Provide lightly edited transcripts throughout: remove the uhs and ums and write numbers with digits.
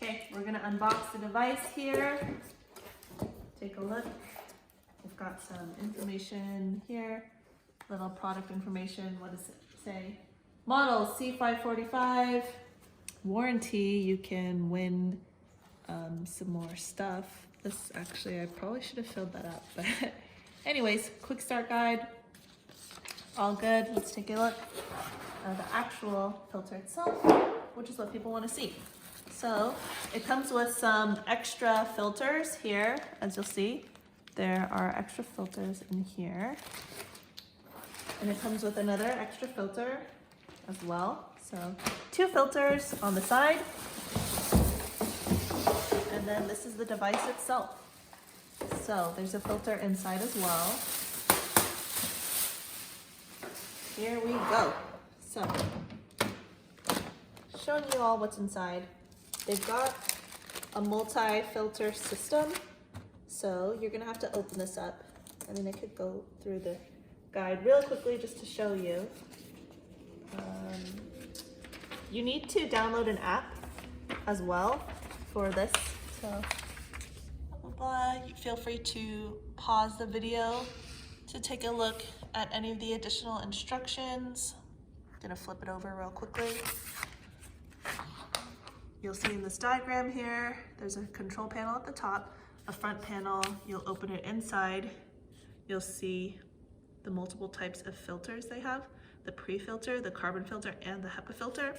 Okay, we're gonna unbox the device here. Take a look. We've got some information here, little product information. What does it say? Model C545. Warranty, you can win some more stuff. This actually, I probably should have filled that up, but anyways, quick start guide. All good. Let's take a look at the actual filter itself, which is what people want to see. So it comes with some extra filters here, as you'll see. There are extra filters in here. And it comes with another extra filter as well. So 2 filters on the side. And then this is the device itself. So there's a filter inside as well. Here we go. So, showing you all what's inside. They've got a multi-filter system. So you're gonna have to open this up. I mean, I could go through the guide real quickly just to show you. You need to download an app as well for this. So, feel free to pause the video to take a look at any of the additional instructions. I'm gonna flip it over real quickly. You'll see in this diagram here, there's a control panel at the top, a front panel. You'll open it inside. You'll see the multiple types of filters they have, the pre-filter, the carbon filter, and the HEPA filter.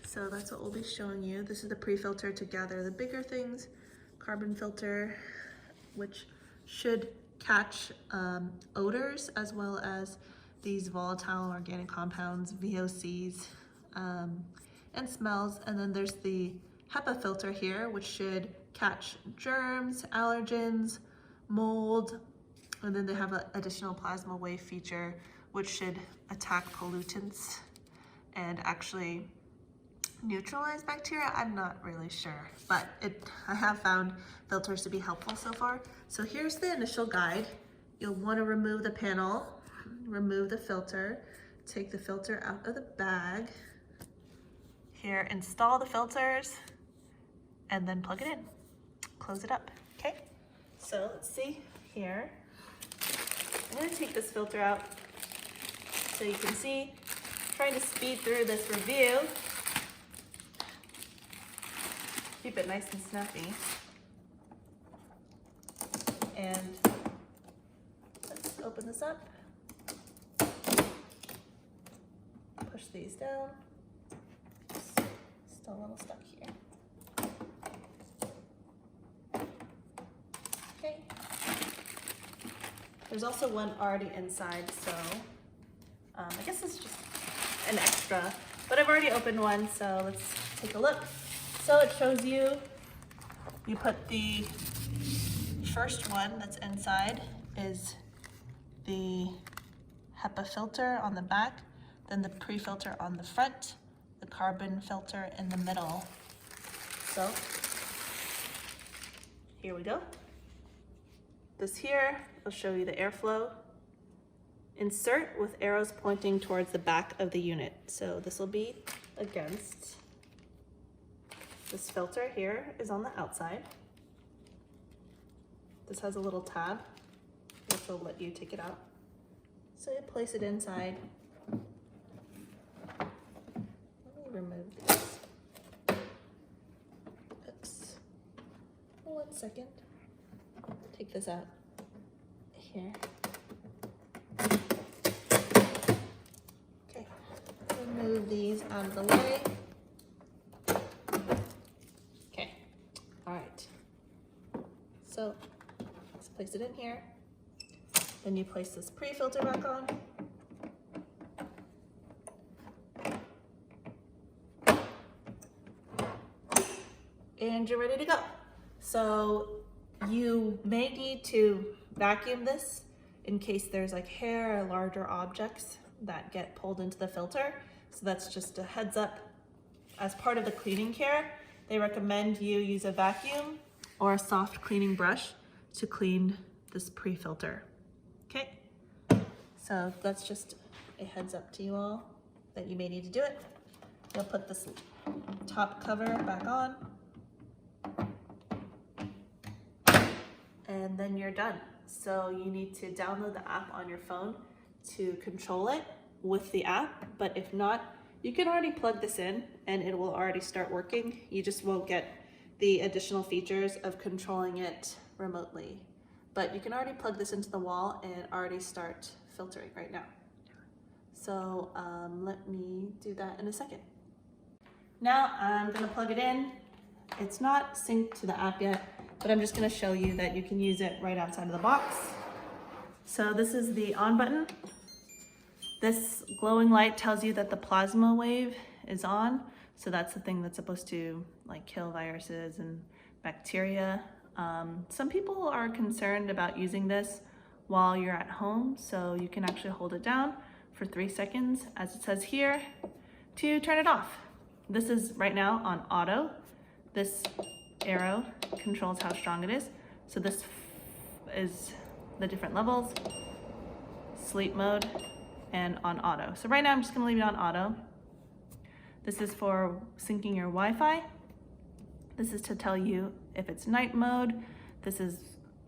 So that's what we'll be showing you. This is the pre-filter to gather the bigger things, carbon filter, which should catch odors as well as these volatile organic compounds, VOCs, and smells. And then there's the HEPA filter here, which should catch germs, allergens, mold, and then they have an additional plasma wave feature, which should attack pollutants and actually neutralize bacteria. I'm not really sure, but I have found filters to be helpful so far. So here's the initial guide. You'll want to remove the panel, remove the filter, take the filter out of the bag. Here, install the filters, and then plug it in. Close it up, okay? So let's see here. I'm gonna take this filter out so you can see. I'm trying to speed through this review. Keep it nice and snappy. And let's open this up. Push these down. Still a little stuck here. Okay. There's also one already inside, so I guess it's just an extra, but I've already opened one, so let's take a look. So it shows you put the first one that's inside is the HEPA filter on the back, then the pre-filter on the front, the carbon filter in the middle. So here we go. This here will show you the airflow. Insert with arrows pointing towards the back of the unit. So this will be against. This filter here is on the outside. This has a little tab, which will let you take it out. So you place it inside. Let me remove this. Oops. 1 second. Take this out here. Okay, remove these out of the way. Okay, all right. So let's place it in here. Then you place this pre-filter back on. And you're ready to go. So you may need to vacuum this in case there's like hair or larger objects that get pulled into the filter. So that's just a heads up. As part of the cleaning care, they recommend you use a vacuum or a soft cleaning brush to clean this pre-filter. Okay, so that's just a heads up to you all that you may need to do it. You'll put this top cover back on, and then you're done. So you need to download the app on your phone to control it with the app, but if not, you can already plug this in and it will already start working. You just won't get the additional features of controlling it remotely. But you can already plug this into the wall and already start filtering right now. So let me do that in a second. Now I'm gonna plug it in. It's not synced to the app yet, but I'm just gonna show you that you can use it right outside of the box. So this is the on button. This glowing light tells you that the plasma wave is on. So that's the thing that's supposed to like kill viruses and bacteria. Some people are concerned about using this while you're at home. So you can actually hold it down for 3 seconds, as it says here, to turn it off. This is right now on auto. This arrow controls how strong it is. So this is the different levels, sleep mode, and on auto. So right now I'm just gonna leave it on auto. This is for syncing your Wi-Fi. This is to tell you if it's night mode. This is,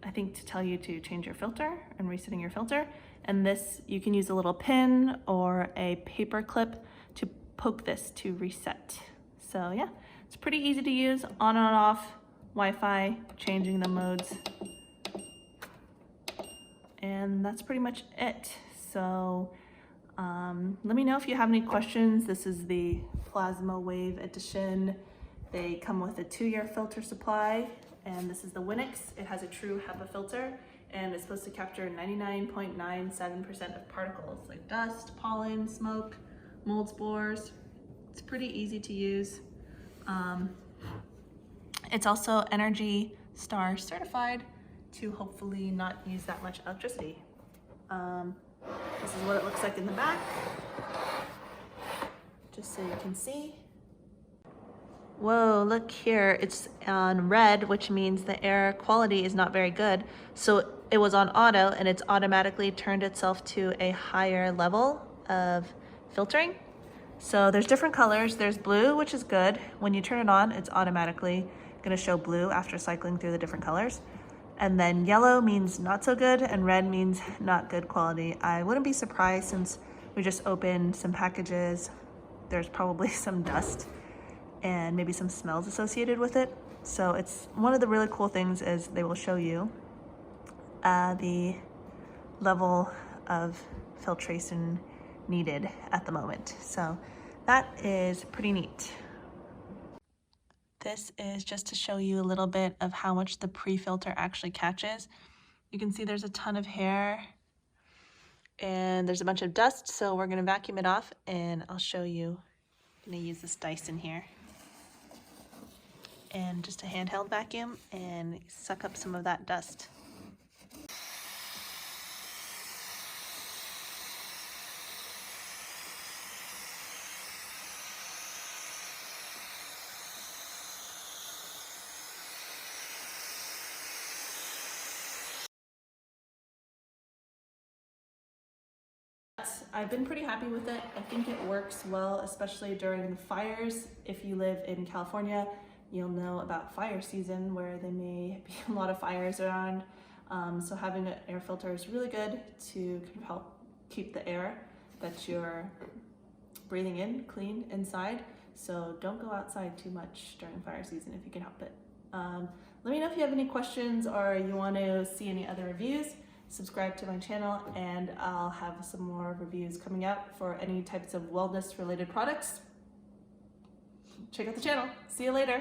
I think, to tell you to change your filter and resetting your filter. And this, you can use a little pin or a paper clip to poke this to reset. So yeah, it's pretty easy to use, on and off, Wi-Fi, changing the modes. And that's pretty much it. So let me know if you have any questions. This is the PlasmaWave edition. They come with a 2-year filter supply, and this is the Winix. It has a true HEPA filter, and it's supposed to capture 99.97% of particles like dust, pollen, smoke, mold spores. It's pretty easy to use. It's also Energy Star certified to hopefully not use that much electricity. This is what it looks like in the back, just so you can see. Whoa, look here, it's on red, which means the air quality is not very good. So it was on auto and it's automatically turned itself to a higher level of filtering. So there's different colors. There's blue, which is good. When you turn it on, it's automatically gonna show blue after cycling through the different colors. And then yellow means not so good, and red means not good quality. I wouldn't be surprised, since we just opened some packages. There's probably some dust and maybe some smells associated with it. So it's one of the really cool things is they will show you the level of filtration needed at the moment. So that is pretty neat. This is just to show you a little bit of how much the pre-filter actually catches. You can see there's a ton of hair and there's a bunch of dust, so we're gonna vacuum it off and I'll show you. I'm gonna use this Dyson here. And just a handheld vacuum and suck up some of that dust. I've been pretty happy with it. I think it works well, especially during the fires. If you live in California, you'll know about fire season where there may be a lot of fires around. So having an air filter is really good to help keep the air that you're breathing in clean inside. So don't go outside too much during fire season if you can help it. Let me know if you have any questions or you want to see any other reviews. Subscribe to my channel and I'll have some more reviews coming out for any types of wellness related products. Check out the channel. See you later.